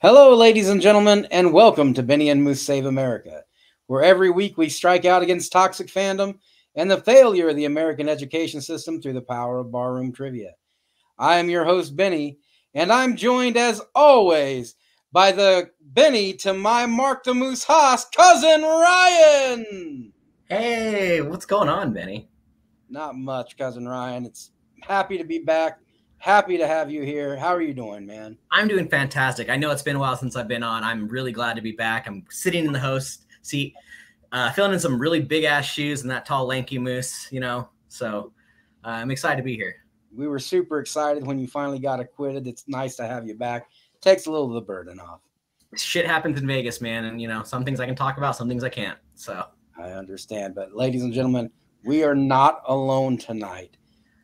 Hello, ladies and gentlemen, and welcome to Benny and Moose Save America, where every week we strike out against toxic fandom and the failure of the American education system through the power of barroom trivia. I am your host, Benny, and I'm joined, as always, by the Benny to my Mark the Moose Haas, cousin Ryan! Hey, what's going on, Benny? Not much, cousin Ryan. It's happy to be back. Happy to have you here. How are you doing, man? I'm doing fantastic. I know it's been a while since I've been on. I'm really glad to be back. I'm sitting in the host seat, filling in some really big-ass shoes and that tall, lanky moose, So I'm excited to be here. We were super excited when you finally got acquitted. It's nice to have you back. Takes a little of the burden off. Shit happens in Vegas, man. And, some things I can talk about, some things I can't. So I understand. But ladies and gentlemen, we are not alone tonight.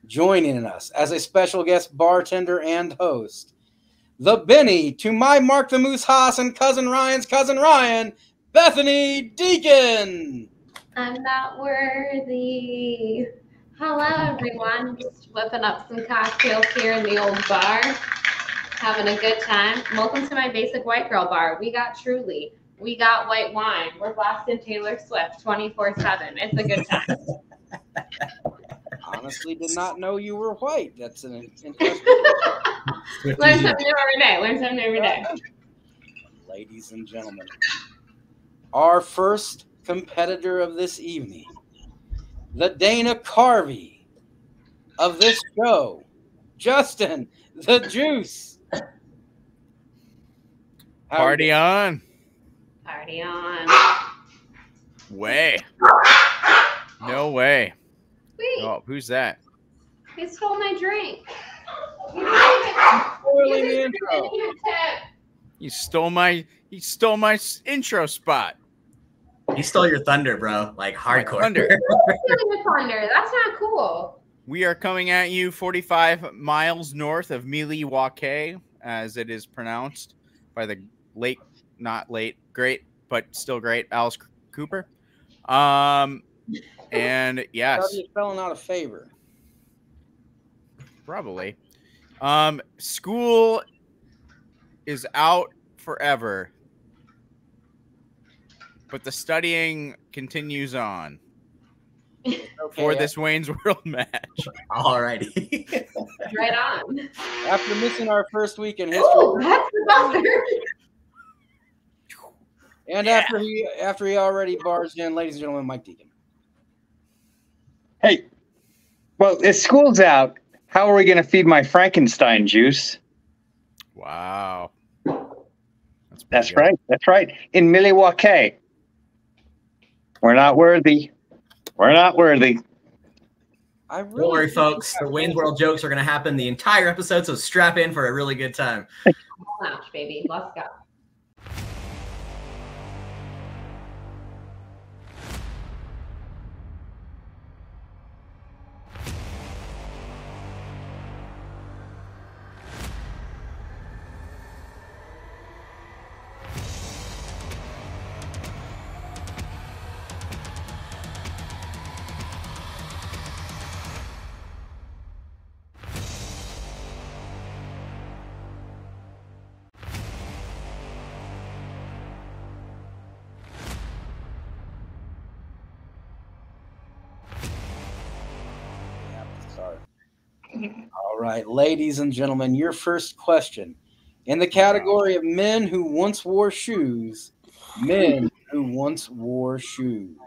Joining us as a special guest bartender and host, the Benny to my Mark the Moose Haas and cousin Ryan's cousin Ryan, Bethany Deacon. I'm not worthy. Hello, everyone. Just whipping up some cocktails here in the old bar. Having a good time. Welcome to my basic white girl bar. We got Truly. We got white wine. We're blasting Taylor Swift 24/7. It's a good time. Honestly, did not know you were white. That's an interesting. Learn something new every day. Learn something new every day. Ladies and gentlemen, our first competitor of this evening, the Dana Carvey of this show, Justin the Juice. Party on. Party on. Way. No way. Wait, Oh, who's that? he stole my drink. He stole my intro spot. he stole your thunder, bro. Like hardcore. Thunder. Thunder. That's not cool. We are coming at you 45 miles north of Milwaukee, as it is pronounced by the great, but still great Alice Cooper. And yes, Probably falling out of favor. probably. School is out forever, but the studying continues on for this Wayne's World match. Alrighty. Right on. After missing our first week in history, Oh, that's the buzzer. and after he already barged in, ladies and gentlemen, Mike Deacon. Hey, well, if school's out, how are we going to feed my Frankenstein juice? Wow. That's right. That's right. In Milwaukee. We're not worthy. We're not worthy. Really Don't worry, folks. The Wayne's World jokes are going to happen the entire episode, so strap in for a really good time. Lounge, baby. Let's go. All right, ladies and gentlemen, your first question. In the category of men who once wore shoes, men who once wore shoes.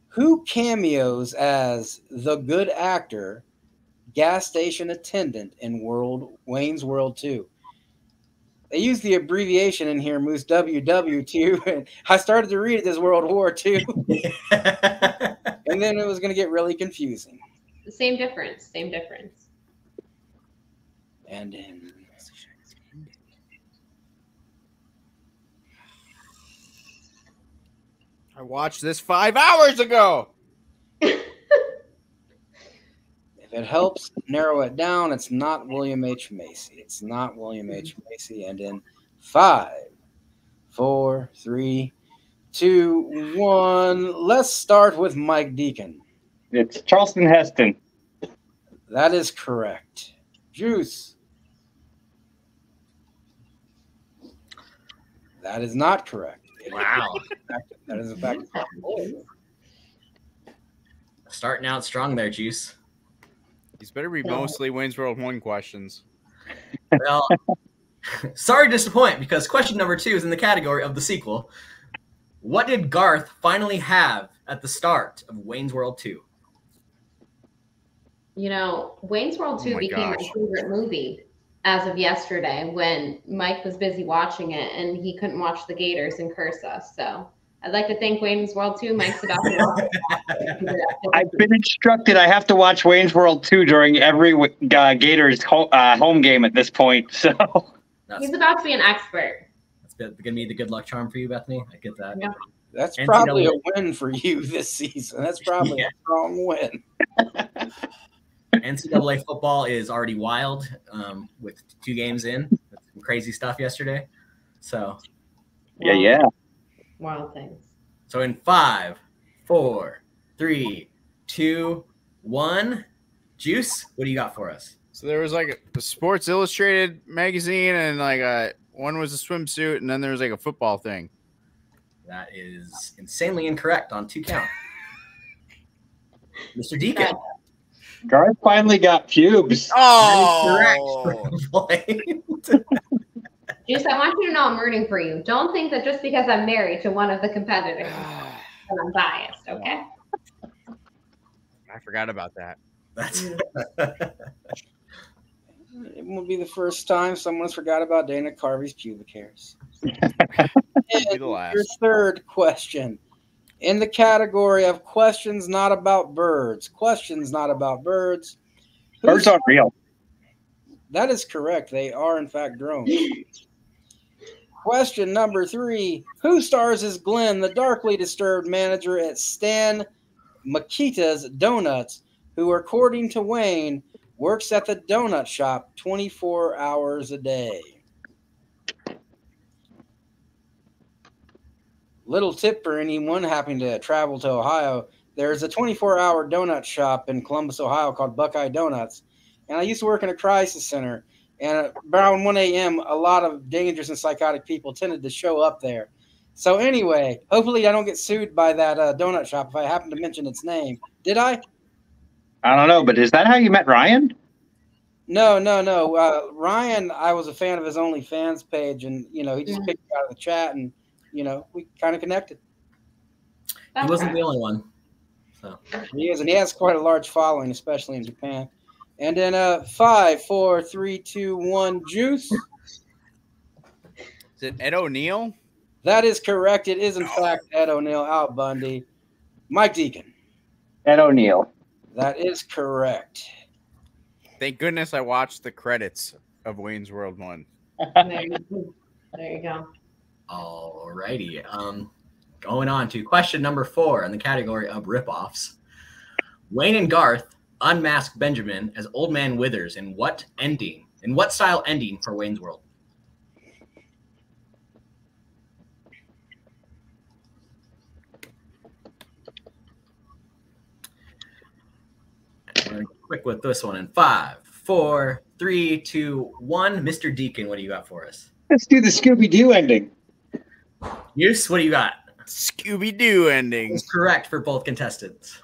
Who cameos as the good actor, gas station attendant in Wayne's World 2? They use the abbreviation in here, Moose WW2, and I started to read it as World War II, and then it was going to get really confusing. The same difference. Same difference. And in I watched this 5 hours ago. if it helps narrow it down, it's not William H. Macy. It's not William H. Macy. And in 5, 4, 3, 2, 1, let's start with Mike Deacon. It's Charleston Heston. That is correct. Juice. That is not correct. Wow. That is in fact. Starting out strong there, Juice. These better be mostly Wayne's World 1 questions. Well, sorry to disappoint, because question number 2 is in the category of the sequel. What did Garth finally have at the start of Wayne's World 2? You know, Wayne's World 2 became my favorite movie as of yesterday when Mike was busy watching it and he couldn't watch the Gators and curse us. So I'd like to thank Wayne's World 2. Mike's about to watch it. I've been instructed I have to watch Wayne's World 2 during every Gators home game at this point. So he's about to be an expert. That's going to be the good luck charm for you, Bethany. I get that. Yeah. That's probably a win for you this season. That's probably a strong win. NCAA football is already wild with 2 games in. Some crazy stuff yesterday. So, yeah. Wild things. So in 5, 4, 3, 2, 1, Juice, what do you got for us? So there was like a Sports Illustrated magazine, and like one was a swimsuit, and then there was like a football thing. That is insanely incorrect on 2 counts. Mr. Deacon. Garth finally got pubes. Oh, correct. Juice, I want you to know I'm rooting for you. Don't think that just because I'm married to one of the competitors that I'm biased, okay? I forgot about that. It won't be the first time someone's forgot about Dana Carvey's pubic hairs. Be the last. Your third question. In the category of questions not about birds. Questions not about birds. Birds aren't real. That is correct. They are, in fact, drones. Question number 3. Who stars as Glenn, the darkly disturbed manager at Stan Makita's Donuts, who, according to Wayne, works at the donut shop 24 hours a day? Little tip for anyone having to travel to Ohio. There's a 24-hour donut shop in Columbus, Ohio called Buckeye Donuts. And I used to work in a crisis center. And around 1 a.m., a lot of dangerous and psychotic people tended to show up there. So anyway, hopefully I don't get sued by that donut shop if I happen to mention its name. Did I? I don't know, but is that how you met Ryan? No. Ryan, I was a fan of his OnlyFans page, and, he just picked me out of the chat, and, we kind of connected. He wasn't the only one. So he is, and he has quite a large following, especially in Japan. And then 5, 4, 3, 2, 1, Juice. Is it Ed O'Neill? That is correct. It is, in fact, Ed O'Neill, Al Bundy. Mike Deacon. Ed O'Neill. That is correct. Thank goodness I watched the credits of Wayne's World 1. There you go. all righty. Going on to question number 4 in the category of ripoffs. Wayne and Garth unmask Benjamin as Old Man Withers in what ending? In what style ending for Wayne's World? We're gonna go quick with this one in 5, 4, 3, 2, 1. Mr. Deacon, what do you got for us? Let's do the Scooby-Doo ending. Use, what do you got? Scooby-Doo ending. That's correct for both contestants.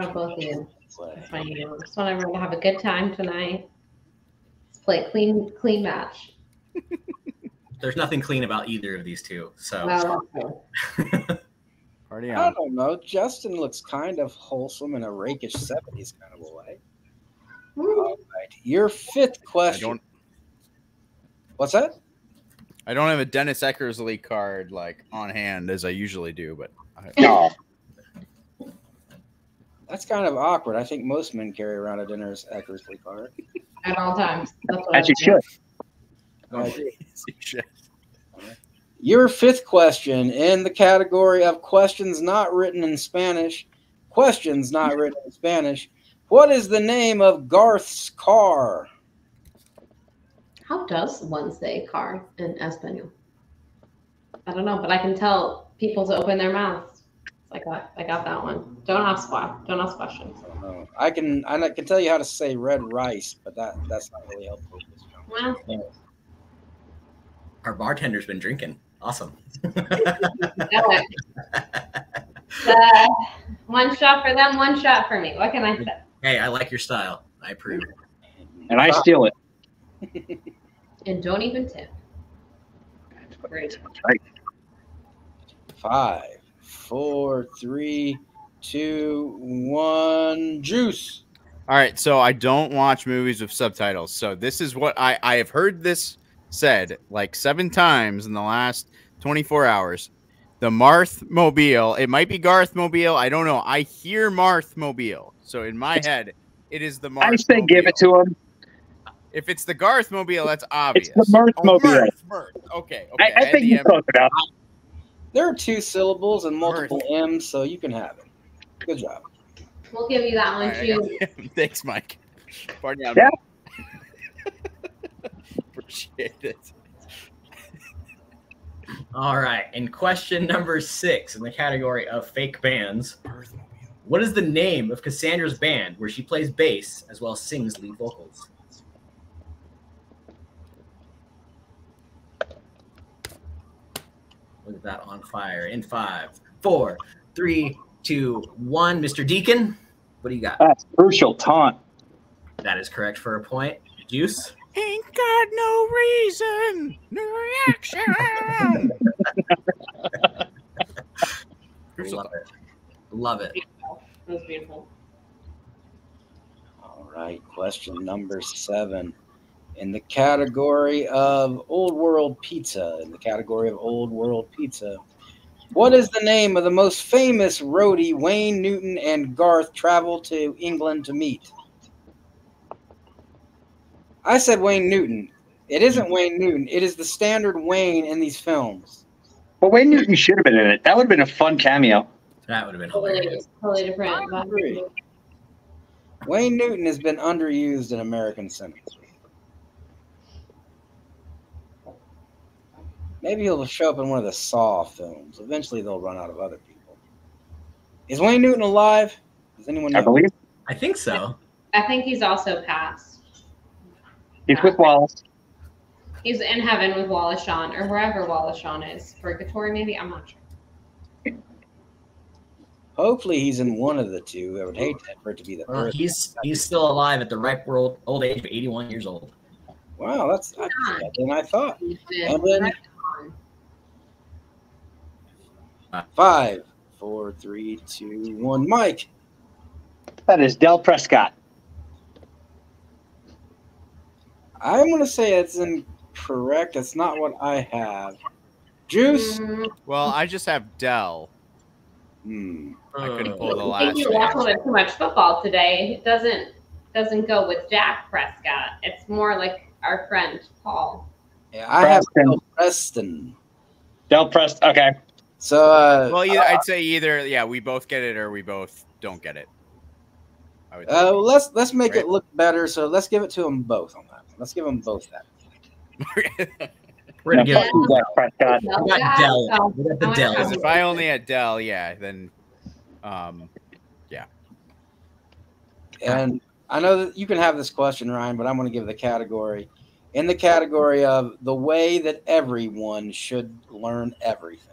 Oh, both of you. That's fine. Just want everyone to have a good time tonight. Let's play a clean match. There's nothing clean about either of these two. So Well, Party I on. don't know. Justin looks kind of wholesome in a rakish 70s kind of a way. All right. Your 5th question. What's that? I don't have a Dennis Eckersley card like on hand as I usually do, but No. That's kind of awkward. I think most men carry around a Dennis Eckersley card. at all times. That's what As you I should. Your 5th question in the category of questions not written in Spanish. Questions not written in Spanish. What is the name of Garth's car? How does one say car in Espanol? I don't know, but I can tell people to open their mouths. I got that one. Don't ask why. Don't ask questions. I can tell you how to say red rice, but that's not really helpful. Well, Our bartender's been drinking. Awesome. One shot for them, one shot for me. What can I say? Hey, I like your style. I approve. And I steal it. And don't even tip. Great. Right. 5, 4, 3, 2, 1. Juice. All right, so I don't watch movies with subtitles. So this is what I have heard this said like 7 times in the last 24 hours. The Marth-mobile. It might be Garth-mobile. I don't know. I hear Marth-mobile. So in my head, it is the Marth. I say give it to him. If it's the Garth-mobile, that's obvious. It's the Mirth-mobile. Mirth. Okay. I think you close it up. There are 2 syllables and multiple M's, so you can have it. Good job. We'll give you that one, too. Thanks, Mike. Pardon me. Yeah. Appreciate it. All right. And question number 6 in the category of fake bands. What is the name of Cassandra's band where she plays bass as well as sings lead vocals? Look at that on fire. In 5, 4, 3, 2, 1. Mr. Deacon, what do you got? That's Crucial Taunt. That is correct for a point. Juice? Ain't got no reason, no reaction. Love it. Love it. That was beautiful. All right. Question number 7. In the category of Old World Pizza. What is the name of the most famous roadie Wayne Newton and Garth traveled to England to meet? I said Wayne Newton. It isn't Wayne Newton. It is the standard Wayne in these films. Well, Wayne Newton should have been in it. That would have been a fun cameo. That would have been hilarious. Totally different. Wayne Newton has been underused in American cinema. Maybe he'll show up in one of the Saw films. Eventually, they'll run out of other people. Is Wayne Newton alive? Does anyone know? I believe I think so. I think he's also passed. he's with Wallace. He's in heaven with Wallace Shawn, or wherever Wallace Shawn is. Purgatory, maybe? I'm not sure. Hopefully, he's in one of the two. I would hate for it to be the first. He's still alive at the ripe old age of 81 years old. Wow, that's better than I thought. He's And been then right 5, 4, 3, 2, 1. Mike. That is Del Prescott. I'm going to say it's incorrect. That's not what I have. Juice? Well, I just have Dell. Hmm. I couldn't pull the I think last you're name. watching too much football today. It doesn't go with Dak Prescott. It's more like our friend Paul. Yeah, I have Preston. Bill Preston. Del Preston. Okay. So, Well, I'd say either. Yeah, we both get it or we both don't get it. I would think. let's make Right. it look better. So let's give it to them both on that one. Let's give them both that. We're going to No, give fuck you, Del Prescott. No, We got guys, Dell. so We got the I went Dell. Because with- if I only had Dell, yeah, then And I know that you can have this question, Ryan, but I'm going to give the category. In the category of the way that everyone should learn everything.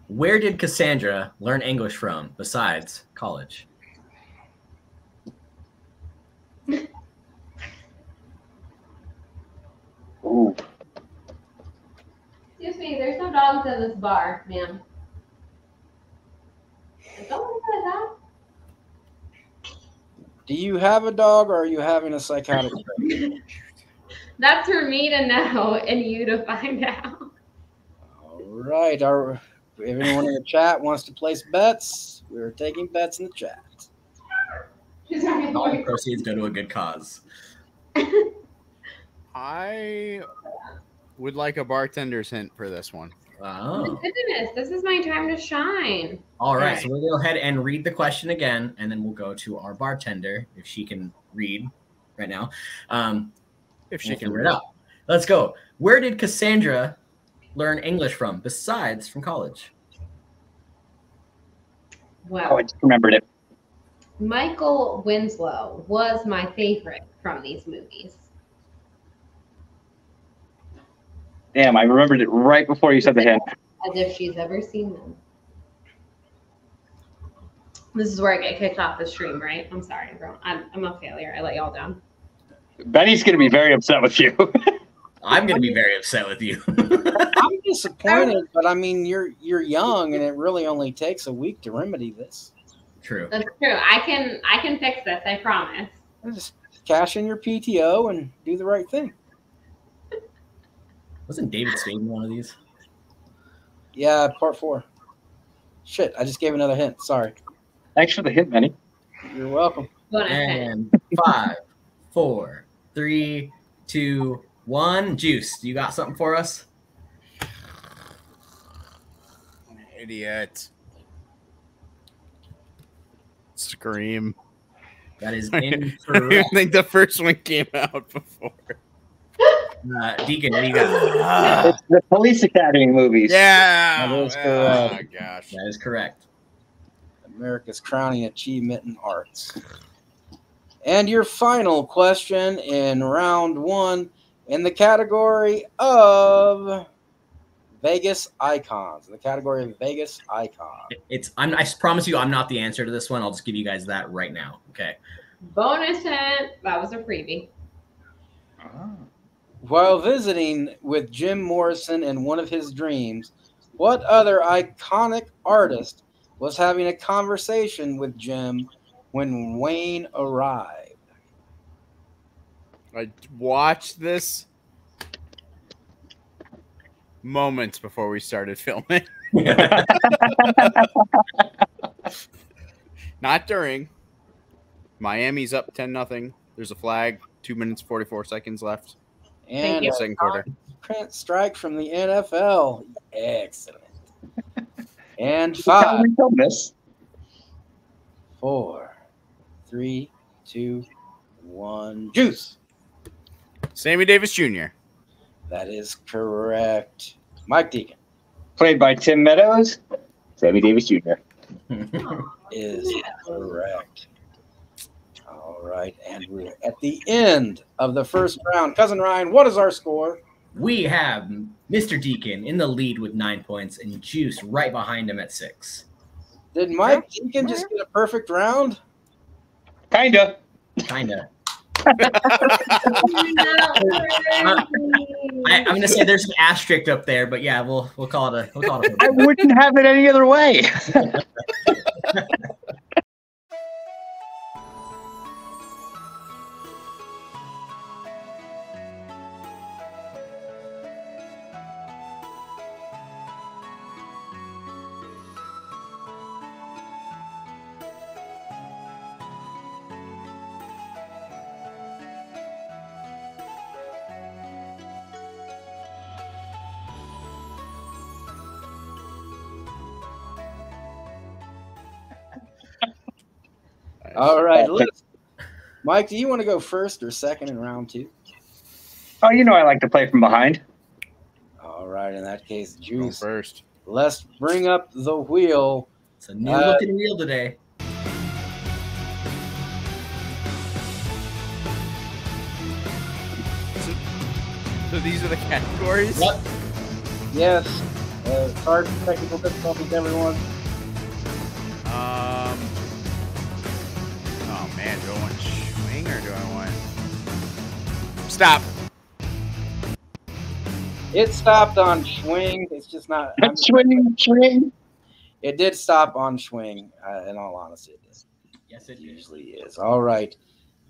Where did Cassandra learn English from besides college? Ooh. Excuse me, there's no dogs in this bar, ma'am. Don't say that. Do you have a dog or are you having a psychotic break? That's for me to know and you to find out. All right. If anyone in the chat wants to place bets, we're taking bets in the chat. All the proceeds go to a good cause. I would like a bartender's hint for this one. Oh. Goodness, this is my time to shine. All right. So we'll go ahead and read the question again, and then we'll go to our bartender if she can read right now. If she We'll can figure read it out. Let's go. Where did Cassandra learn English from besides from college? Well, Oh, I just remembered it. Michael Winslow was my favorite from these movies. Damn, I remembered it right before you said the hint. As if she's ever seen them. This is where I get kicked off the stream, right? I'm sorry, everyone. I'm a failure. I let y'all down. Benny's going to be very upset with you. I'm going to be very upset with you. I'm disappointed, but I mean, you're young, and it really only takes a week to remedy this. True. That's true. I can fix this. I promise. Just cash in your PTO and do the right thing. Wasn't David Spade in one of these? Yeah, part 4. Shit, I just gave another hint. Sorry. Thanks for the hint, Benny. You're welcome. And 5, 4, 3, 2, 1. Juice, you got something for us? Idiot. Scream. That is I incorrect. think the first one came out before. Deacon, what do you got? It's the Police Academy movies. Yeah. That is Oh, correct. gosh. That is correct. America's crowning achievement in arts. And your final question in round 1 in the category of Vegas icons. In the category of Vegas icons. I promise you I'm not the answer to this one. I'll just give you guys that right now. Okay. Bonus hint. That was a freebie. While visiting with Jim Morrison in one of his dreams, what other iconic artist was having a conversation with Jim when Wayne arrived? I watched this moments before we started filming. Not during. Miami's up 10-0. There's a flag. 2 minutes 44 seconds left. And you. a Second quarter. strike from the NFL. Excellent. And 5, We filmed this. 4, 3, 2, 1. Juice. Sammy Davis Jr. That is correct. Mike Deacon Played by Tim Meadows. Sammy Davis Jr. is correct. All right, and we're at the end of the first round. Cousin Ryan, what is our score? We have Mr. Deacon in the lead with 9 points and Juice right behind him at 6. Did Mike Deacon just get a perfect round? Kinda. Kinda. Not I'm gonna say there's an asterisk up there, but yeah, we'll call it a I wouldn't have it any other way. All right, Mike, do you want to go first or second in round 2? Oh, you know I like to play from behind. All right, in that case, Go Juice. first. Let's bring up the wheel. It's a new looking wheel today. So these are the categories? Yep. Yes. Sorry for technical difficulties, everyone. Oh man, do I want Schwing or do I want stop? It stopped on Schwing. It's just not. Schwing. It did stop on Schwing. In all honesty, it did. Yes, it It is. usually is. All right,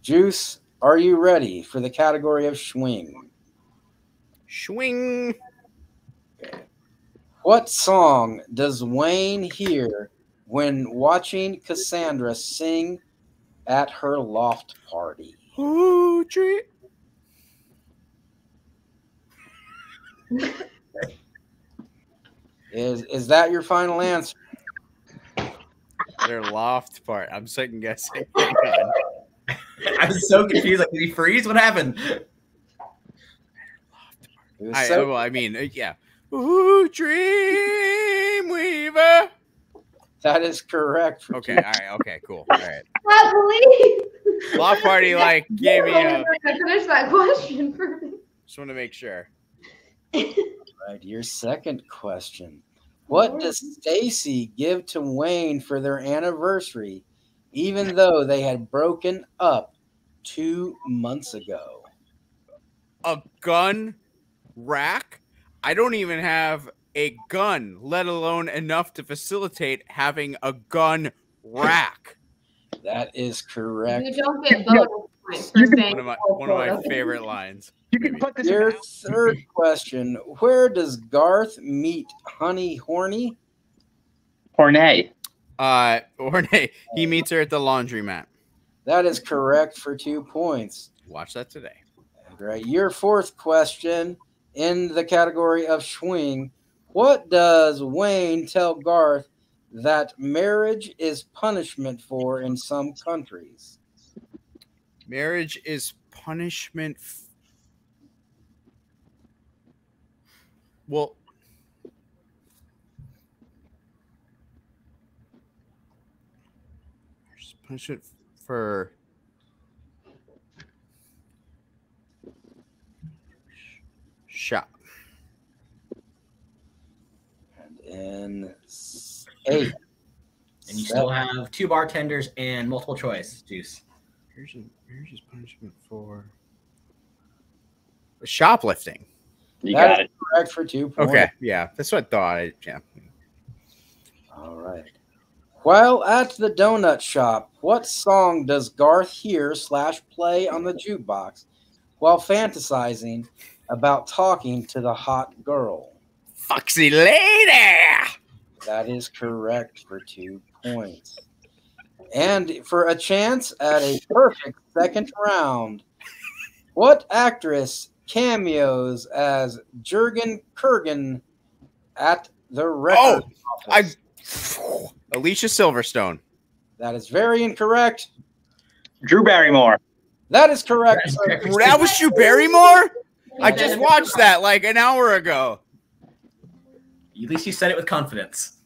Juice, are you ready for the category of Schwing? Schwing. What song does Wayne hear when watching Cassandra sing at her loft party? Ooh, tree. Is that your final answer? Their loft part. I'm second guessing. Hang on. I was so confused. Like, did he freeze? What happened? It was Yeah. Ooh, Dreamweaver. that is correct. For Okay, Juice. all right, okay, cool. All right. I believe. Loft party, like, gave me a. Finish that question for me. Just want to make sure. right, your second question. What does Stacy give to Wayne for their anniversary, even though they had broken up 2 months ago? A gun rack? I don't even have a gun, let alone enough to facilitate having a gun rack. That is correct. You don't get bonus points for saying One of my favorite lines. You can put this Your in third question. Where does Garth meet Honey Horny? Hornay. Orne, he meets her at the laundromat. That is correct for 2 points. Watch that today. Right. Your fourth question in the category of Schwing. What does Wayne tell Garth that marriage is punishment for in some countries? Marriage is punishment. Well, there's punishment for shop. And 8. And you still have 2 bartenders and multiple choice, Juice. Marriage is punishment for shoplifting. You got it. Correct for 2 points. Okay, yeah, that's what I thought. Yeah. All right. While at the donut shop, what song does Garth hear / play on the jukebox while fantasizing about talking to the hot girl? Foxy lady. That is correct for 2 points. And for a chance at a perfect second round, what actress cameos as Jurgen Kurgan at the record office? Alicia Silverstone. That is very incorrect. Drew Barrymore. That is correct. That was Drew Barrymore? I just watched that like an hour ago. At least you said it with confidence.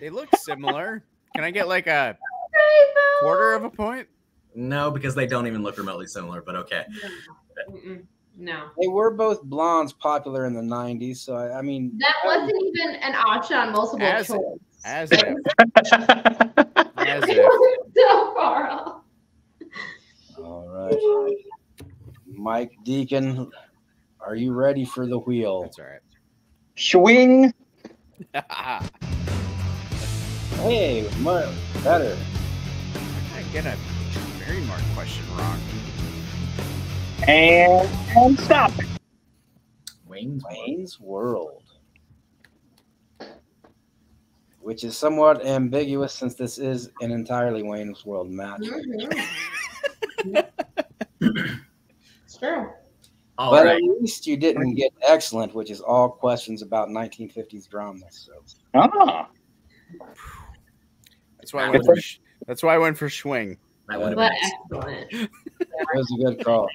They look similar. Can I get like a quarter of a point? No, because they don't even look remotely similar, but okay. No. They were both blondes popular in the 90s, so I mean... That wasn't even an option on multiple choice. As if. As We if. were so far off. All right. Mike Deacon, are you ready for the wheel? That's all right. Schwing. Hey, better. I get a Barrymore question wrong. And stop. Wayne's World. Which is somewhat ambiguous since this is an entirely Wayne's World match. It's true. All But right. at least you didn't get excellent, which is all questions about 1950s drama. So. Ah. That's why I went for Schwing. That would have But been excellent. That was a good call.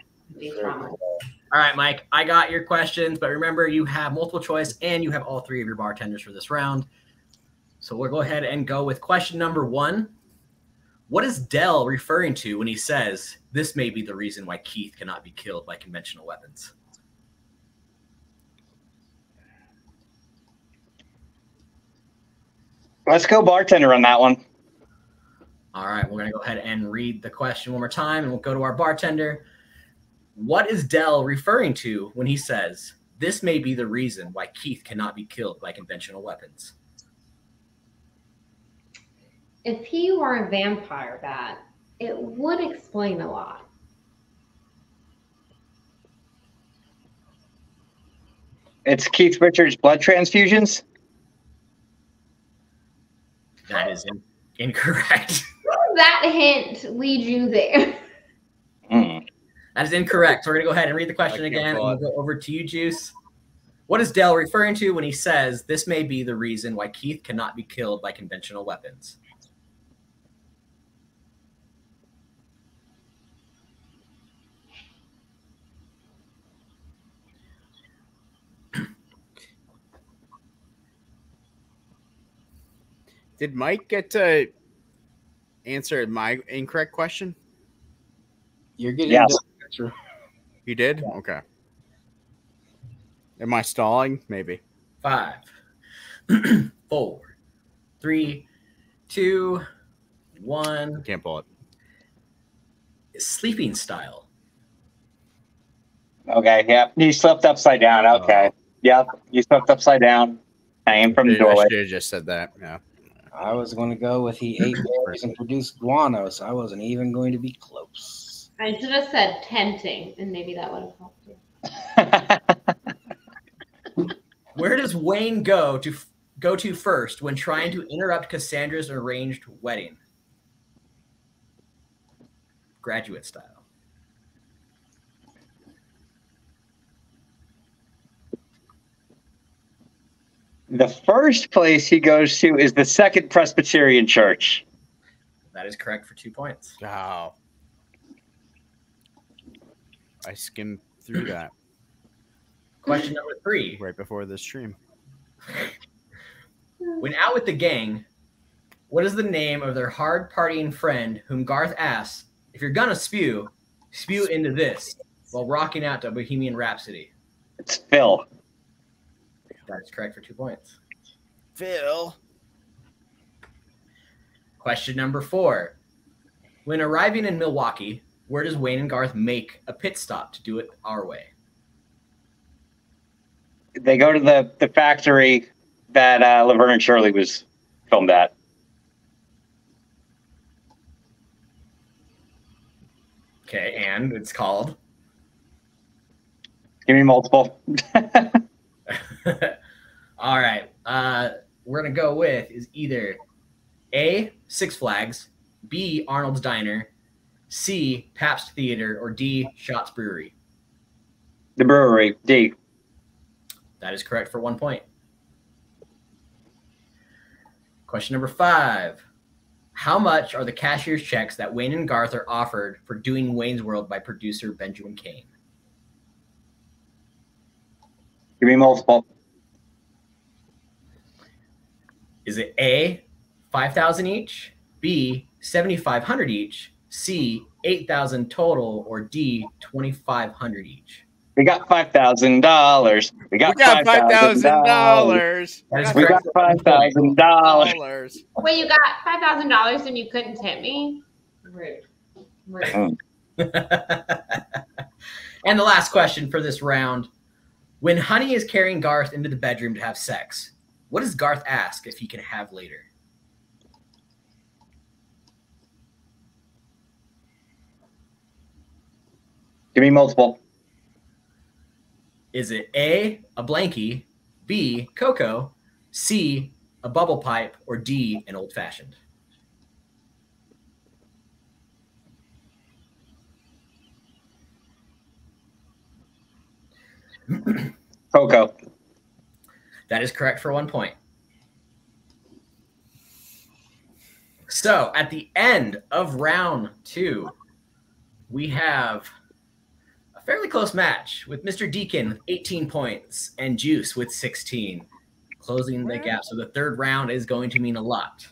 All right, Mike, I got your questions, but remember you have multiple choice and you have all 3 of your bartenders for this round. So we'll go ahead and go with question number 1. What is Dell referring to when he says, this may be the reason why Keith cannot be killed by conventional weapons? Let's go bartender on that one. All right, we're going to go ahead and read the question one more time, and we'll go to our bartender. What is Dell referring to when he says, this may be the reason why Keith cannot be killed by conventional weapons? If he were a vampire bat, it would explain a lot. It's Keith Richards' blood transfusions. That is incorrect. That hint lead you there. That is incorrect. So we're going to go ahead and read the question again, and we'll go over to you, Juice. What is Dell referring to when he says, this may be the reason why Keith cannot be killed by conventional weapons? Did Mike get to answer my incorrect question? You're getting Yes. the answer. You did? Okay. Am I stalling? Maybe. 5, 4, 3, 2, 1. Can't pull it. Sleeping style. Okay, yeah. You slept upside down. Okay. Yep. You slept upside down. Hanging from the I doorway. should have just said that. Yeah. I was going to go with he ate berries and produced guano, so I wasn't even going to be close. I should have said tenting, and maybe that would have helped you. Where does Wayne go to first when trying to interrupt Cassandra's arranged wedding? Graduate style. The first place he goes to is the Second Presbyterian Church. That is correct for 2 points. Wow. I skimmed through that Question number 3. right before this stream. When out with the gang, what is the name of their hard partying friend whom Garth asks, if you're gonna spew into this while rocking out to Bohemian Rhapsody? It's Phil. That is correct for 2 points. Phil. Question number 4. When arriving in Milwaukee, where does Wayne and Garth make a pit stop to do it our way? They go to the factory that Laverne and Shirley was filmed at. Okay, and it's called? Give me multiple. All right. We're going to go with is either A, Six Flags, B, Arnold's Diner, C, Pabst Theater, or D, Schatz Brewery. The brewery, D. That is correct for 1 point. Question number 5. How much are the cashier's checks that Wayne and Garth are offered for doing Wayne's World by producer Benjamin Cain? Give me multiple. Is it A, $5,000 each, B, $7,500 each, C, $8,000 total, or D, $2,500 each? We got $5,000. We got $5,000. We got $5,000. Wait, you got $5,000 and you couldn't tip me? Rude. And the last question for this round. When Honey is carrying Garth into the bedroom to have sex, what does Garth ask if he can have later? Give me multiple. Is it A, a blankie, B, cocoa, C, a bubble pipe, or D, an old-fashioned? Coco. That is correct for 1 point. So at the end of round 2, we have a fairly close match with Mr. Deacon with 18 points and Juice with 16, closing the gap. So the third round is going to mean a lot.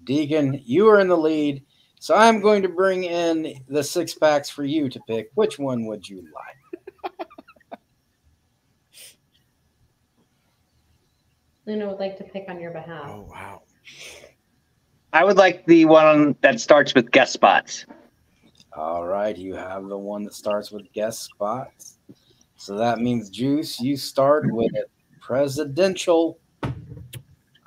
Deacon, you are in the lead, so I'm going to bring in the 6-packs for you to pick. Which one would you like? Luna would like to pick on your behalf. Oh, wow. I would like the one that starts with guest spots. All right, you have the one that starts with guest spots. So that means, Juice, you start with presidential.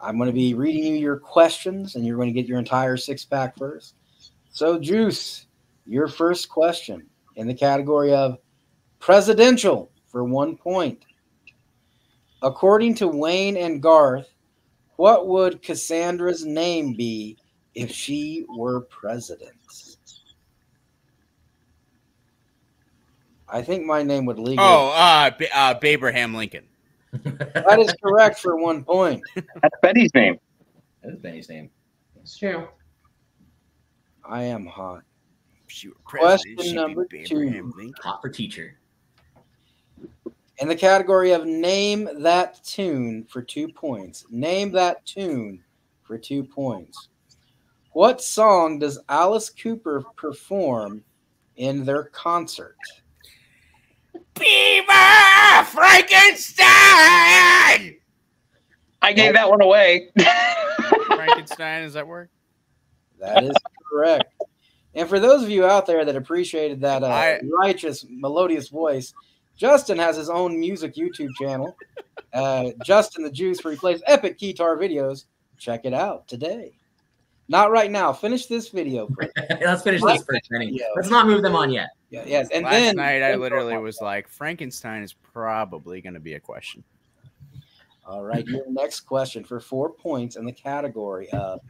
I'm going to be reading you your questions, and you're going to get your entire 6-pack first. So, Juice, your first question in the category of presidential for 1 point. According to Wayne and Garth, what would Cassandra's name be if she were president? I think my name would legally. Abraham Lincoln. That is correct for 1 point. That's Betty's name. That is Benny's name. It's true. I am hot. She were Question she'd be number Abraham 2. Lincoln. Hot for teacher. In the category of name that tune for 2 points. Name that tune for 2 points. What song does Alice Cooper perform in their concert? Beaver Frankenstein! I gave that one away. Frankenstein, does that work? That is correct. And for those of you out there that appreciated that righteous, melodious voice, Justin has his own music YouTube channel, Justin the Juice, where he plays epic guitar videos. Check it out today. Not right now. Finish this video. Let's finish this first, Benny. Let's not move them on yet. Yeah, yes. And Last night I literally was like, Frankenstein is probably going to be a question. All right, your next question for 4 points in the category of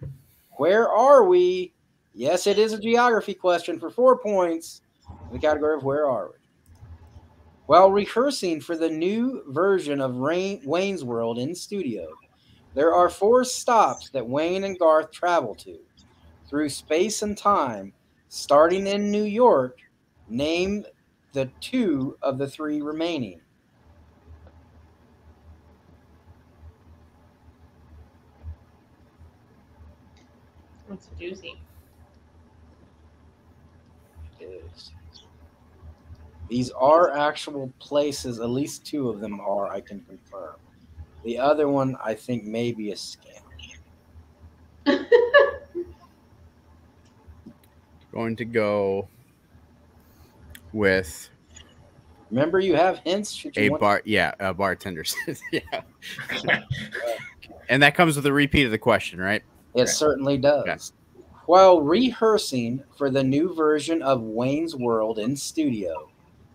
where are we? Yes, it is a geography question for 4 points in the category of where are we? While rehearsing for the new version of Wayne's World in studio, there are 4 stops that Wayne and Garth travel to through space and time, starting in New York. Name the 2 of the 3 remaining. That's a doozy. These are actual places. At least 2 of them are, I can confirm. The other one, I think, may be a scam. Going to go with Remember, you have hints. a bartender. Yeah. And that comes with a repeat of the question, right? It certainly does. Okay. While rehearsing for the new version of Wayne's World in studio,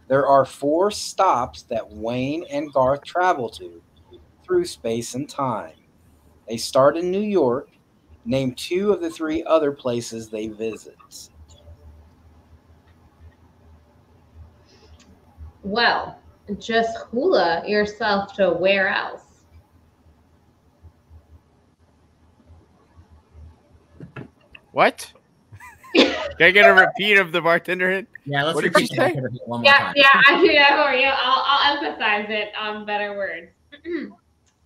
there are 4 stops that Wayne and Garth travel to through space and time. They start in New York. Name 2 of the 3 other places they visit. Well, just hula yourself to where else? What? Can I get a repeat of the bartender hint? Yeah, let's What did repeat you say? that one more Yeah, time. I do that for you. I'll emphasize it on better words.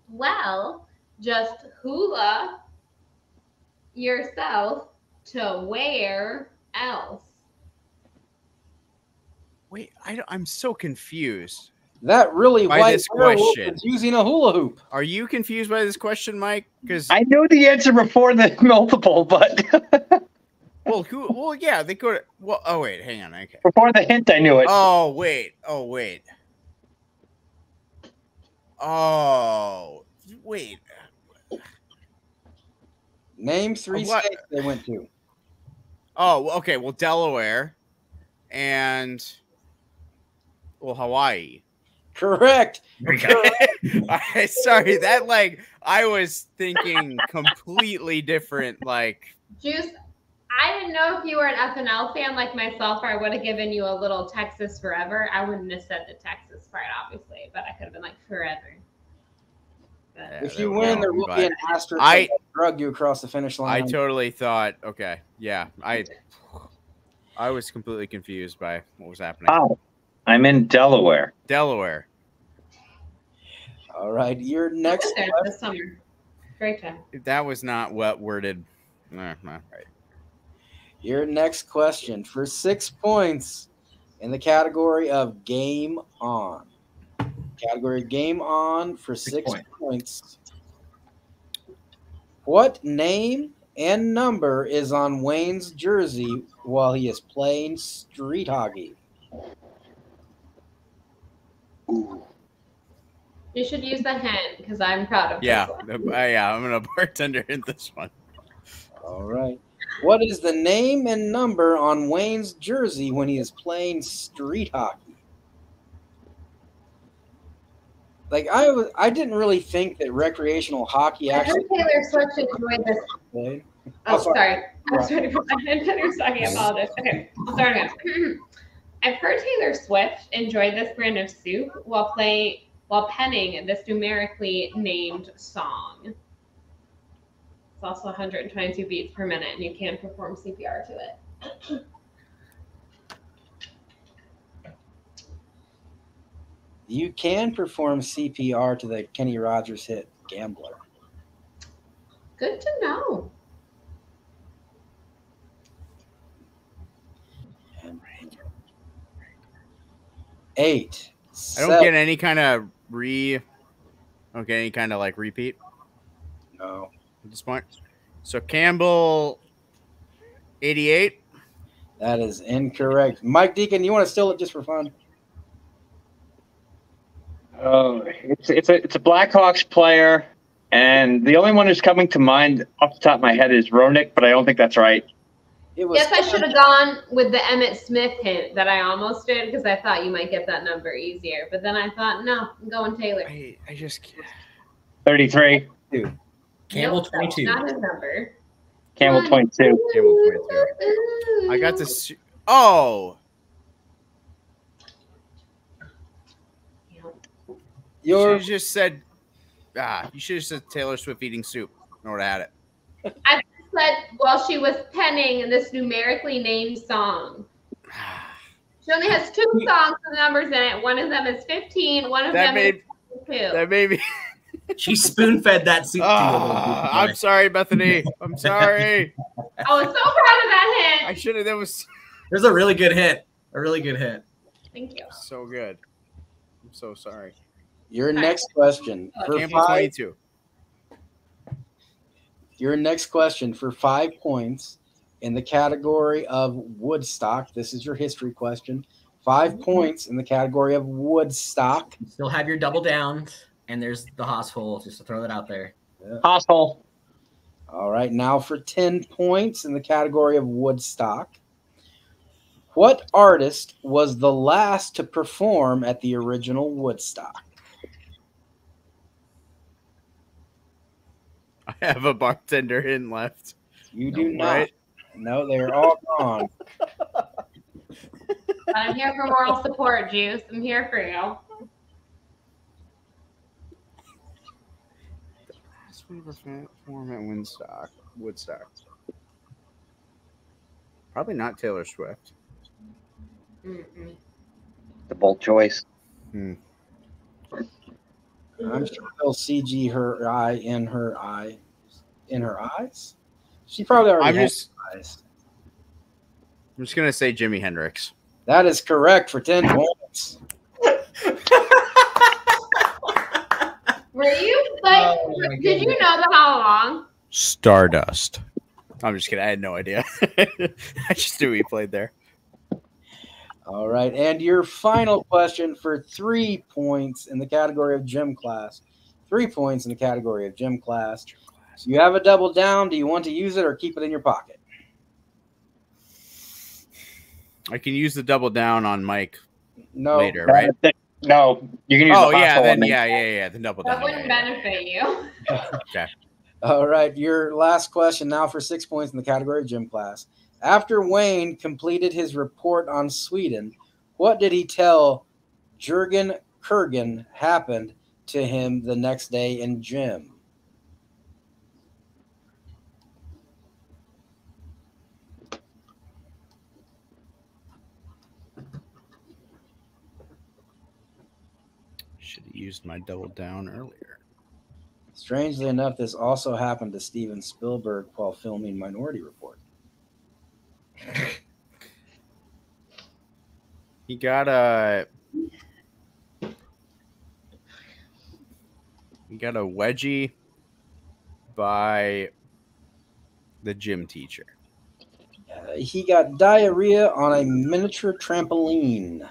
Well, just hula yourself to where else? Wait, I'm so confused. That really By white this werewolf question. is using a hula hoop. Are you confused by this question, Mike? Because I knew the answer before the multiple, but yeah, they could. Well, oh wait, hang on. Okay. before the hint, I knew it. Oh wait. Name 3 What? states they went to. Oh, okay. Well, Delaware and Hawaii. Correct. Sorry, that I was thinking completely different. Juice, I didn't know if you were an FNL fan like myself, or I would have given you a little Texas Forever. I wouldn't have said the Texas part, obviously, but I could have been like forever. But If you win, there will be an asterisk I drug you across the finish line. I totally thought, okay, yeah, I was completely confused by what was happening. Oh, I'm in Delaware. Delaware. All right, your next there this summer. Great time. That was not well worded. No, right. Your next question for 6 points in the category of Game On. Category Game On for 6 points. What name and number is on Wayne's jersey while he is playing street hockey? You should use the hint because I'm proud of this Yeah, one. I'm gonna bartender in this one. All right. What is the name and number on Wayne's jersey when he is playing street hockey? I didn't really think that recreational hockey I actually heard Taylor Swift enjoyed this. played. Oh, sorry. I'm sorry. I didn't Taylor Swift. I apologize. Okay, I'll start again. I've heard Taylor Swift enjoyed this brand of soup while penning this numerically named song. It's also 122 beats per minute, and you can perform CPR to it. You can perform CPR to the Kenny Rogers hit Gambler. Good to know. Eight. I don't get any kind of repeat. No. At this point. So Campbell 88. That is incorrect. Mike Deacon, you want to steal it just for fun? Oh, it's a Blackhawks player, and the only one who's coming to mind off the top of my head is Ronick, but I don't think that's right. Yes, I should have gone with the Emmett Smith hint that I almost did because I thought you might get that number easier. But then I thought, no, I'm going Taylor. I just can't. 33. Campbell Nope, 22. Not his number. Campbell 22. Campbell 22. I got this. Oh. You should have just said. You should have said Taylor Swift eating soup. I would have had it. I said while she was penning this numerically named song. She only has 2 songs with numbers in it. One of them is 15. One of them is 22. That made me. She spoon-fed that soup to you. I'm sorry, Bethany. I'm sorry. I was so proud of that hint. I should have. That was. There's a really good hint. A really good hint. Thank you. So good. I'm so sorry. Your next question for Campbell 22. Your next question for 5 points in the category of Woodstock. This is your history question. 5 points in the category of Woodstock. You still have your double downs, and there's the Haas hole, just to throw that out there. Yeah. Haas hole. All right, now for 10 points in the category of Woodstock. What artist was the last to perform at the original Woodstock? I have a bartender in left. You do not. Right? No, they're all gone. I'm here for moral support, Juice. I'm here for you. The last one perform at Woodstock. Probably not Taylor Swift. Mm-mm. The bold choice. I'm sure they'll CG her eye in her eyes. She probably already has eyes. I'm just gonna say Jimi Hendrix. That is correct for 10 points. Were you like? Did you know that all along? Stardust. I'm just kidding. I had no idea. I just knew he played there. All right, and your final question for 3 points in the category of gym class. 3 points in the category of gym class. You have a double down. Do you want to use it or keep it in your pocket? I can use the double down on Mike No. later, right? No, you can use the yeah, hole then on me. yeah, the double down. That wouldn't benefit you. Okay. All right, your last question now for 6 points in the category of gym class. After Wayne completed his report on Sweden, what did he tell Jürgen Kurgan happened to him the next day in gym? Should have used my double down earlier. Strangely enough, this also happened to Steven Spielberg while filming Minority Report. He got a wedgie by the gym teacher. He got diarrhea on a miniature trampoline.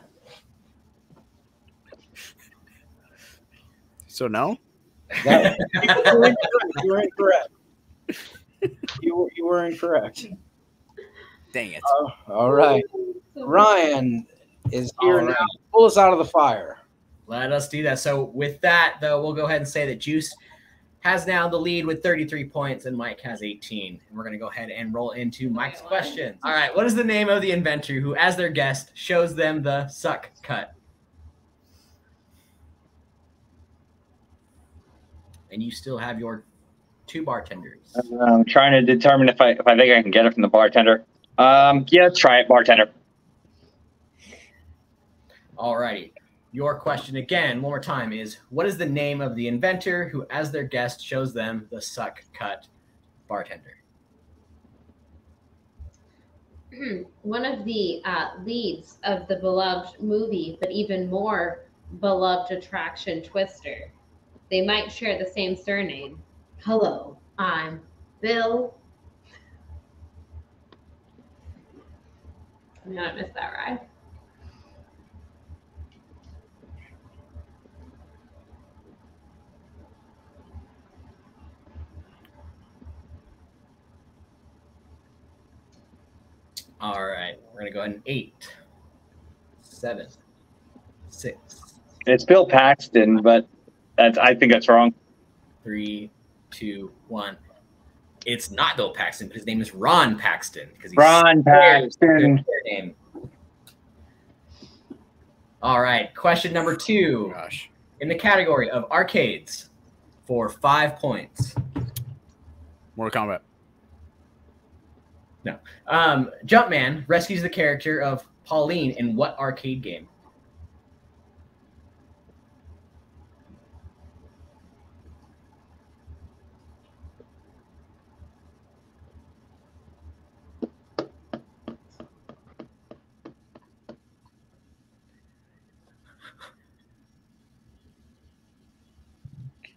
So no? You were incorrect. You were incorrect. Dang it. All right. Ryan is here now. Pull us out of the fire. Let us do that. So with that, though, we'll go ahead and say that Juice has now the lead with 33 points, and Mike has 18. And we're going to go ahead and roll into Mike's question. All right, what is the name of the inventor who, as their guest, shows them the suck cut? And you still have your 2 bartenders. I'm trying to determine if I think I can get it from the bartender. Yeah, let's try it, bartender. All righty. Your question again, one more time, is what is the name of the inventor who, as their guest, shows them the suck cut bartender? One of the leads of the beloved movie, but even more beloved attraction, Twister. They might share the same surname. Hello, I'm Bill. I I missed that ride. All right, we're gonna go ahead and 8, 7, 6. It's Bill Paxton, but I think that's wrong. 3, 2, 1. It's not Bill Paxton, but his name is Ron Paxton. Because Ron Paxton. Name. All right, question number 2. Gosh. In the category of arcades for 5 points. Mortal Kombat. No. Jumpman rescues the character of Pauline in what arcade game?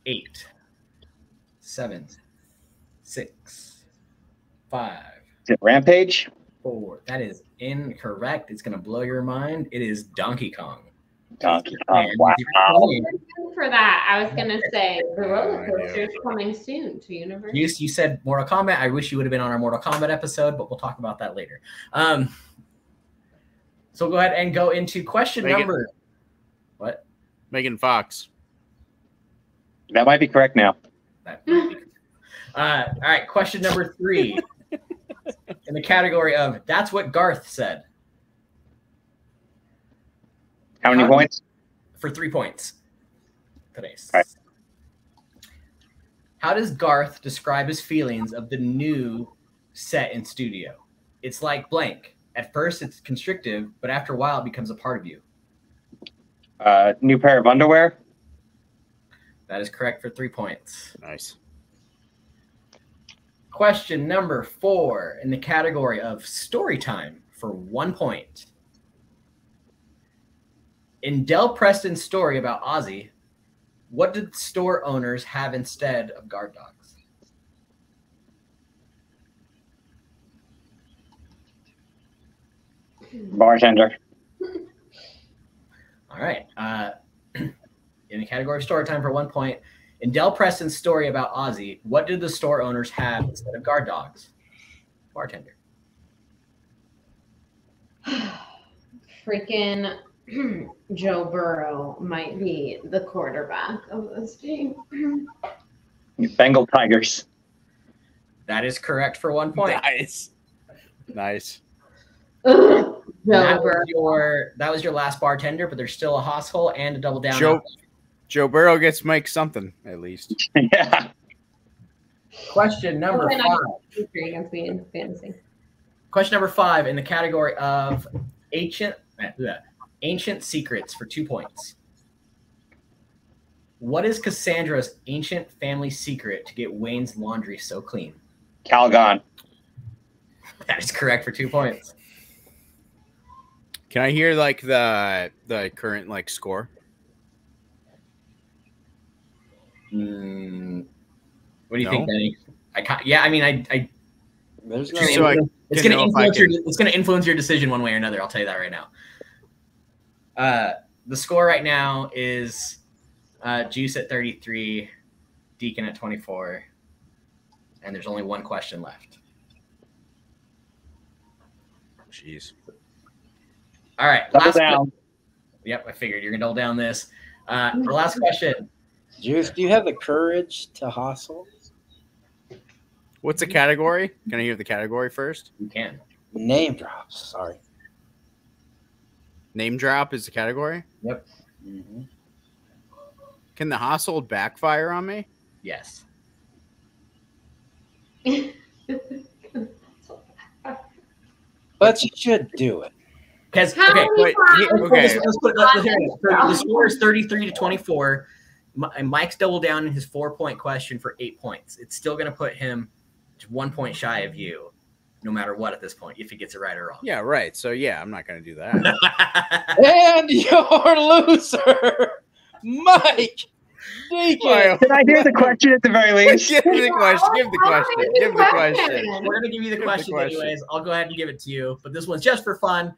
Eight, 7, 6, 5. Is it Rampage? 4. That is incorrect. It's going to blow your mind. It is Donkey Kong. Donkey Kong. And Wow. For that, I was gonna say the roller coaster is coming soon to Universal. You said Mortal Kombat. I wish you would have been on our Mortal Kombat episode, but we'll talk about that later. So go ahead and go into question number. What? Megan Fox. That might be correct now. All right, question number 3. In the category of that's what Garth said. How many points? For 3 points. Today's. Right. How does Garth describe his feelings of the new set in studio? It's like blank. At first, it's constrictive, but after a while, it becomes a part of you. New pair of underwear. That is correct for 3 points. Nice. Question number 4 in the category of story time for 1 point. In Del Preston's story about Ozzy, what did store owners have instead of guard dogs? Bartender. All right. In the category of story time for 1 point, in Del Preston's story about Ozzy, what did the store owners have instead of guard dogs? Bartender. Freaking Joe Burrow might be the quarterback of this team. Bengal Tigers. That is correct for 1 point. Nice. Nice. Joe That Burrow. was your last bartender, but there's still a hoss hole and a double down. Joe Burrow gets Mike something, at least. Yeah. Question number 5. Against me in fantasy. Question number 5 in the category of ancient secrets for 2 points. What is Cassandra's ancient family secret to get Wayne's laundry so clean? Calgon. That is correct for 2 points. Can I hear like the current like score? What do you No? think, Benny? I There's no. So it's going to influence your decision one way or another. I'll tell you that right now. The score right now is Juice at 33, Deacon at 24, and there's only one question left. Jeez. All right. Double down. Yep, I figured you're going to double down this. Our last question. Juice, do you have the courage to hustle? What's the category? Can I hear the category first? You can. Name drops. Sorry. Name drop is the category. Yep. Mm-hmm. Can the household backfire on me? Yes. But you should do it. Because How okay, many wait, times okay. the score is 33-24. And Mike's double down in his 4-point question for 8 points. It's still going to put him 1 point shy of you, no matter what at this point, if he gets it right or wrong. Yeah, right. So yeah, I'm not going to do that. And your loser, Mike Deacon. Did I hear the question at the very least? Give the question. Give the question. Give the question. We're going to give you the question anyways. I'll go ahead and give it to you, but this one's just for fun.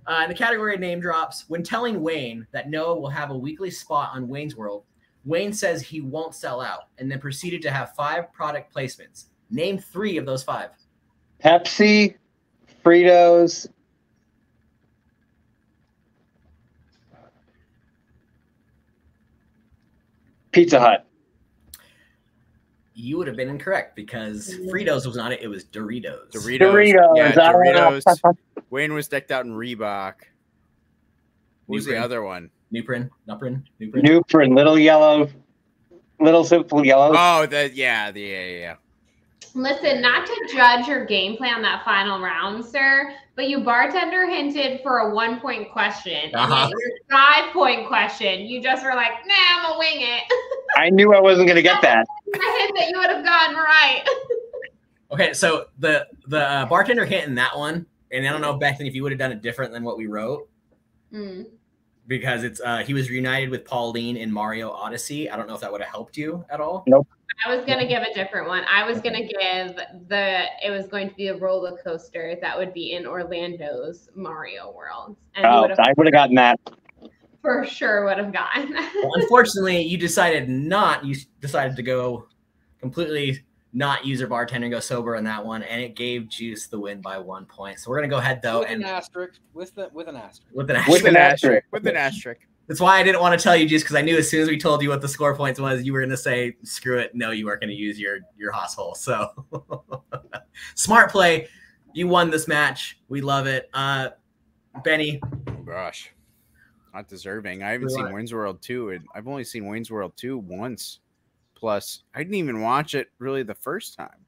In the category of name drops, when telling Wayne that Noah will have a weekly spot on Wayne's World, Wayne says he won't sell out and then proceeded to have 5 product placements. Name 3 of those 5. Pepsi, Fritos, Pizza Hut. You would have been incorrect because Fritos was not it. It was Doritos. Doritos. Yeah, I don't know. Doritos. Wayne was decked out in Reebok. What was the Nuprin. other one? Nuprin. Nuprin, little simple yellow. Oh, yeah. Listen, not to judge your gameplay on that final round, sir, but you bartender hinted for a 1-point question. Uh-huh. And your 5-point question, you just were like, nah, I'm gonna wing it. I knew I wasn't going to get that. I hint that you would have gotten right. Okay, so the bartender hint in that one, and I don't know, Bethany, if you would have done it different than what we wrote. Because it's he was reunited with Pauline in Mario Odyssey. I don't know if that would have helped you at all. Nope. I was gonna give a different one. I was gonna give it was going to be a roller coaster that would be in Orlando's Mario World. And I would have gotten that. for sure would have gotten. Well, unfortunately, you decided not. You decided to go completely not use your bartender and go sober in that one, and it gave Juice the win by 1 point. So we're gonna go ahead though With and an asterisk. With an asterisk. with an asterisk. With an asterisk. That's why I didn't want to tell you, Juice, because I knew as soon as we told you what the score points was, you were gonna say, "Screw it, no, you weren't gonna use your household." So smart play. You won this match. We love it. Benny. Oh, gosh. Not deserving. I haven't seen Wayne's World 2. I've only seen Wayne's World 2 once. Plus, I didn't even watch it really the first time,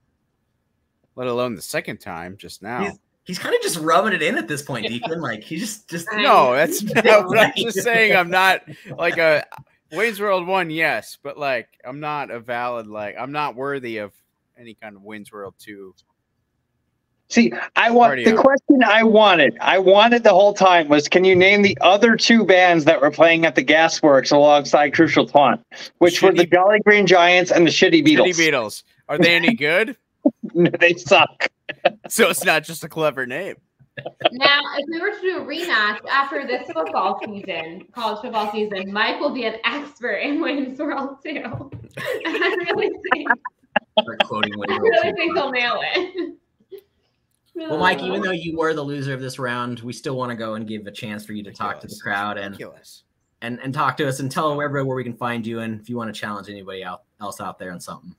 let alone the second time just now. He's kind of just rubbing it in at this point, Deacon. Like he's just no, that's not what I'm just saying. I'm not like a Wayne's World 1, yes, but like I'm not a valid I'm not worthy of any kind of Wayne's World 2. See, the question I wanted the whole time was, can you name the other 2 bands that were playing at the Gasworks alongside Crucial Taunt, which were the Jolly Green Giants and the Shitty Beatles? Shitty Beatles. Are they any good? No, they suck. So it's not just a clever name. Now, if we were to do a rematch after this football season, college football season, Mike will be an expert in Wayne's World too. I really think he'll nail it. Well, Mike, even though you were the loser of this round, we still want to go and give a chance for you to talk to the crowd and talk to us and tell everybody where we can find you and if you want to challenge anybody else out there on something.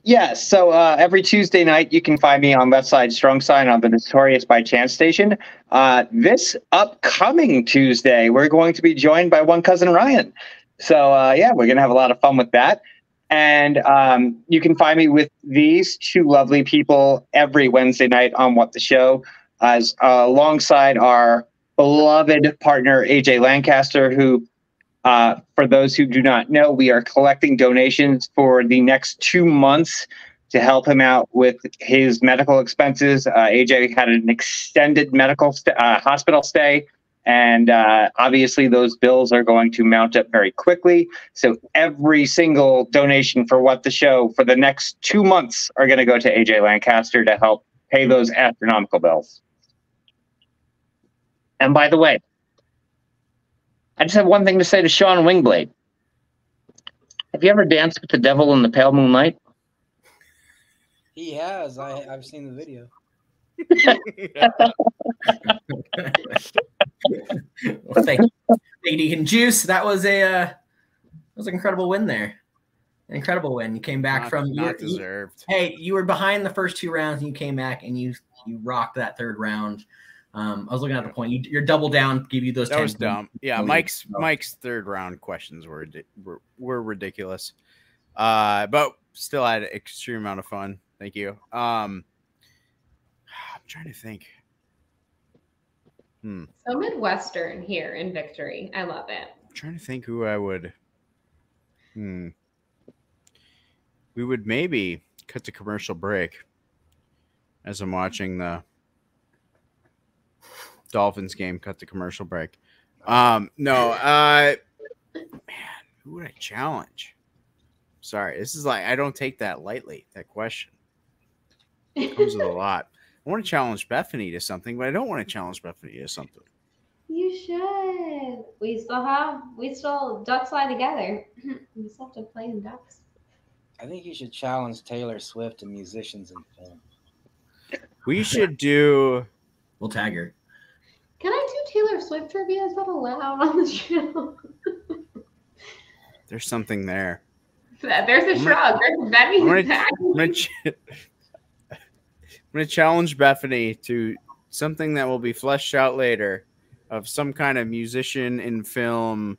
Yeah, so every Tuesday night you can find me on Westside Strong Sign on the Notorious by Chance station. This upcoming Tuesday, we're going to be joined by One Cousin Ryan. So yeah, we're going to have a lot of fun with that. And you can find me with these 2 lovely people every Wednesday night on What the Show, as alongside our beloved partner, AJ Lancaster, who, for those who do not know, we are collecting donations for the next 2 months to help him out with his medical expenses. AJ had an extended medical hospital stay. And obviously those bills are going to mount up very quickly. So every single donation for What the Show for the next 2 months are going to go to AJ Lancaster to help pay those astronomical bills. And by the way, I just have one thing to say to Sean Wingblade. Have you ever danced with the devil in the pale moonlight? He has. I've seen the video. Well, thank you, Deacon Juice. That was an incredible win there. incredible win. You came back not deserved. Hey, you were behind the first 2 rounds, and you came back and you rocked that 3rd round. I was looking at the point. Your double down gave you those. That 10 was dumb. points. Yeah, Mike's 3rd round questions were ridiculous, but still had an extreme amount of fun. Thank you. I'm trying to think. So Midwestern here in victory. I love it. I'm trying to think who I would. We would maybe cut the commercial break as I'm watching the Dolphins game. Cut the commercial break. Man, who would I challenge? Sorry, this is like I don't take that lightly. That question comes with a lot. I want to challenge Bethany to something, but I don't want to challenge Bethany to something. You should. We still ducks fly together. We still have to play in ducks. I think you should challenge Taylor Swift and musicians in film. We should do. We'll tag her. Can I do Taylor Swift trivia? Is that allowed on the show? There's something there. There's a shrug. There's a Betty. I'm going to challenge Bethany to something that will be fleshed out later of some kind of musician in film,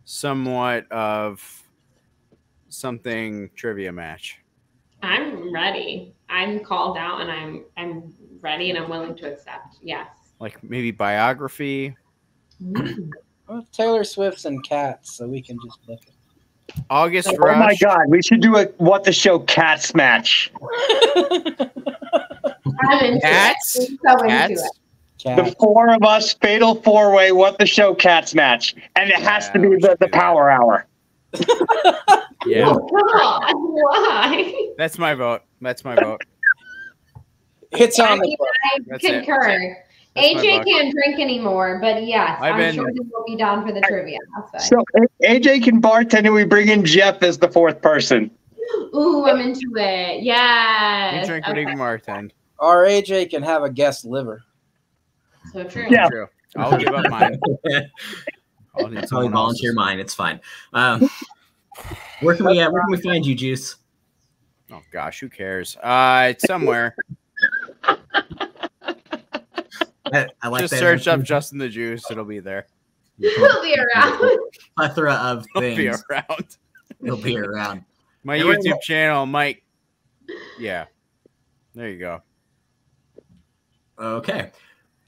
somewhat of something trivia match. I'm ready. I'm called out and I'm ready and I'm willing to accept. Yes. Like maybe biography. Well, Taylor Swift's and Cats, so we can just look at August Oh Rush. my God, we should do a What the Show Cats match. I'm into Cats? it. I'm so into Cats? it. The Cats. 4 of us, fatal 4-way What the Show Cats match. And it has to be we should the do power hour. Yeah, Oh, God. Why? that's my vote. That's my vote. It's on the I That's it. concur. That's my AJ buck. can't drink anymore, but yes, I've I'm been- sure he will be down for the trivia. That's fine. So AJ can bartend and we bring in Jeff as the 4th person. Ooh, I'm into it. You Yes. drink Okay. Big Martin. Or AJ can have a guest liver. So true. Yeah. True. I'll give up mine. I'll need That's how we someone volunteer else's. mine. It's fine. Where can we find you, Juice? Oh gosh, who cares? It's somewhere. I like Just that. search up Justin the Juice. It'll be there. He'll be around. Plethora of It'll be things. around. It'll be around. My Everyone- YouTube channel, Mike. Yeah. There you go. Okay.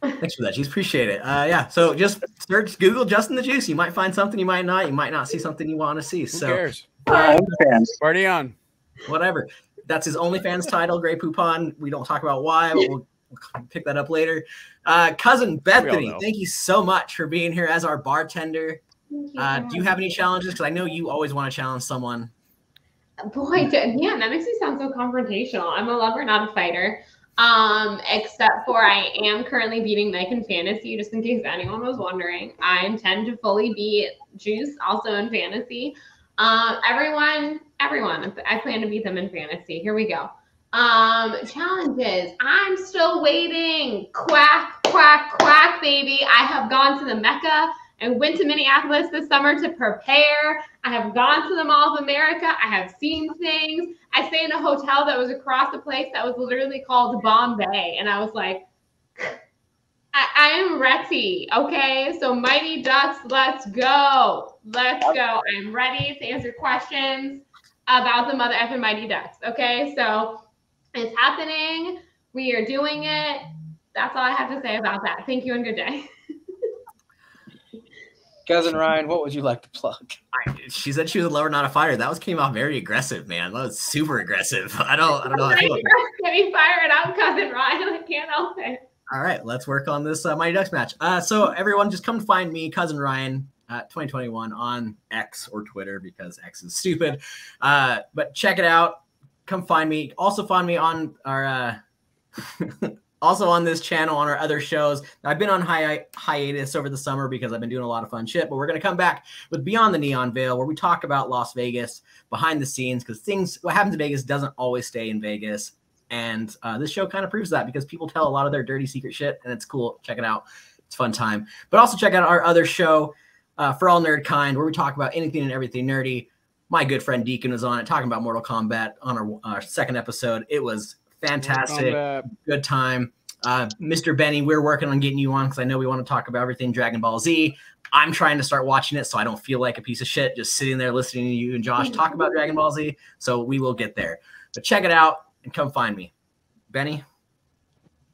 Thanks for that, Juice. Appreciate it. Yeah. So just search Google Justin the Juice. You might find something, you might not. You might not see something you want to see. Who So cares? Fans. Party on. whatever. That's his OnlyFans title, Grey Poupon. We don't talk about why, but we'll pick that up later. Cousin Bethany, know. thank you so much for being here as our bartender. Do you have any challenges? Because I know you always want to challenge someone. Boy, man, that makes me sound so confrontational. I'm a lover, not a fighter. Except for I am currently beating Mike in fantasy, just in case anyone was wondering. I intend to fully beat Juice also in fantasy. Everyone, I plan to beat them in fantasy. Here we go. Challenges. I'm still waiting. Quack, quack, quack, baby. I have gone to the Mecca. I went to Minneapolis this summer to prepare. I have gone to the Mall of America. I have seen things. I stayed in a hotel that was across the place that was literally called Bombay. And I was like, I am ready. Okay. So Mighty Ducks, let's go. Let's go. I'm ready to answer questions about the mother effing Mighty Ducks. Okay. So it's happening. We are doing it. That's all I have to say about that. Thank you and good day. Cousin Ryan, what would you like to plug? She said she was a lover, not a fighter. That came off very aggressive, man. That was super aggressive. I don't know. I feel like... Getting fired up, Cousin Ryan. I can't help it. All right, let's work on this Mighty Ducks match. So everyone, just come find me, Cousin Ryan, 2021 on X or Twitter because X is stupid. But check it out. Come find me. Also find me on our also on this channel on our other shows. I've been on hiatus over the summer because I've been doing a lot of fun shit. But we're gonna come back with Beyond the Neon Veil, where we talk about Las Vegas behind the scenes because what happens in Vegas doesn't always stay in Vegas. And this show kind of proves that because people tell a lot of their dirty secret shit, and it's cool. Check it out. It's a fun time. But also check out our other show, For All Nerd Kind, where we talk about anything and everything nerdy. My good friend Deacon was on it talking about Mortal Kombat on our second episode. It was fantastic. Good time. Mr. Benny, we're working on getting you on because I know we want to talk about everything Dragon Ball Z. I'm trying to start watching it so I don't feel like a piece of shit just sitting there listening to you and Josh talk about Dragon Ball Z. So we will get there. But check it out and come find me. Benny?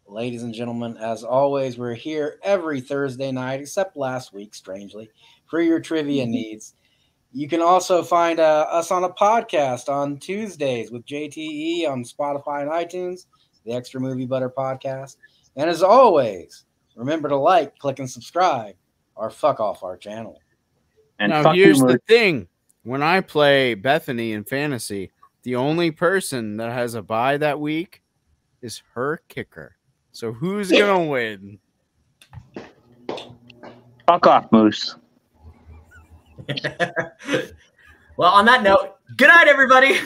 Ladies and gentlemen, as always, we're here every Thursday night, except last week, strangely, for your trivia needs. You can also find us on a podcast on Tuesdays with JTE on Spotify and iTunes, the Extra Movie Butter podcast. And as always, remember to like, click, and subscribe, or fuck off our channel. And now here's the thing. When I play Bethany in fantasy, the only person that has a bye that week is her kicker. So who's going to win? Fuck off, Moose. Well, on that note, good night, everybody.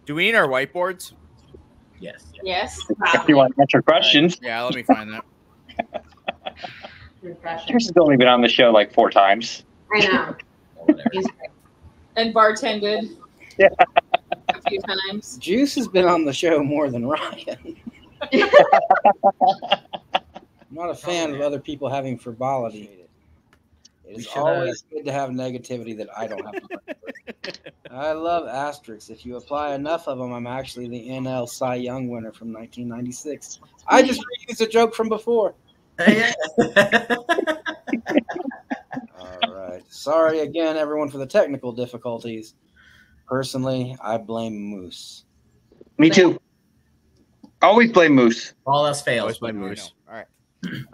Do we need our whiteboards? Yes. Yes. If you want to answer questions. Yeah, let me find that. Chris has only been on the show like 4 times. I know. And bartended. Yeah. A few times. Juice has been on the show more than Ryan. I'm not a fan of other people having frivolity. It is always good to have negativity that I don't have to work with. I love asterisks. If you apply enough of them, I'm actually the NL Cy Young winner from 1996. I just reused a joke from before. All right. Sorry again, everyone, for the technical difficulties. Personally, I blame Moose. Me too. Always blame Moose. All else fails. Always blame Moose. All right.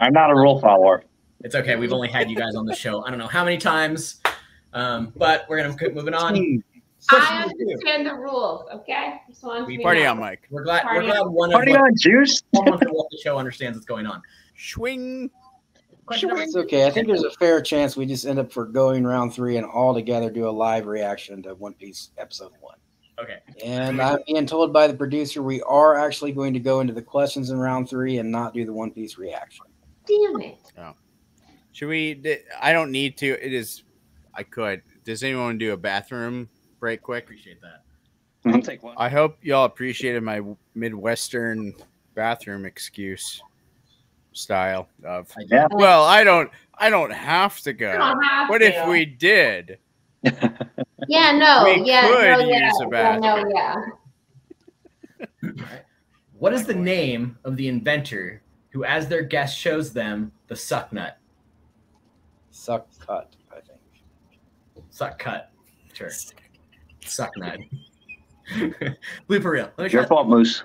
I'm not a rule follower. It's okay. We've only had you guys on the show I don't know how many times, but we're going to keep moving on. I understand the rules, okay? Just want to be Party nice. on, Mike. We're glad Someone on, Juice. Someone from the show understands what's going on. Schwing. It's okay. I think there's a fair chance we just end up for going round 3 and all together do a live reaction to One Piece episode 1. Okay. And I'm being told by the producer we are actually going to go into the questions in round 3 and not do the One Piece reaction. Damn it. Oh. Should we? I don't need to. It is. I could. Does anyone want to do a bathroom break quick? Appreciate that. I'll take one. I hope y'all appreciated my Midwestern bathroom excuse style of. Yeah. Well, I don't have to go. don't have What to. if we did? Yeah, no. We yeah, could no, yeah, use a yeah, no, bathroom. yeah. What is the name of the inventor who, as their guest, shows them the suck nut? Suck cut, I think. Suck cut. Sure. Suck nut. Blooper reel. Let me Your try. fault, Moose.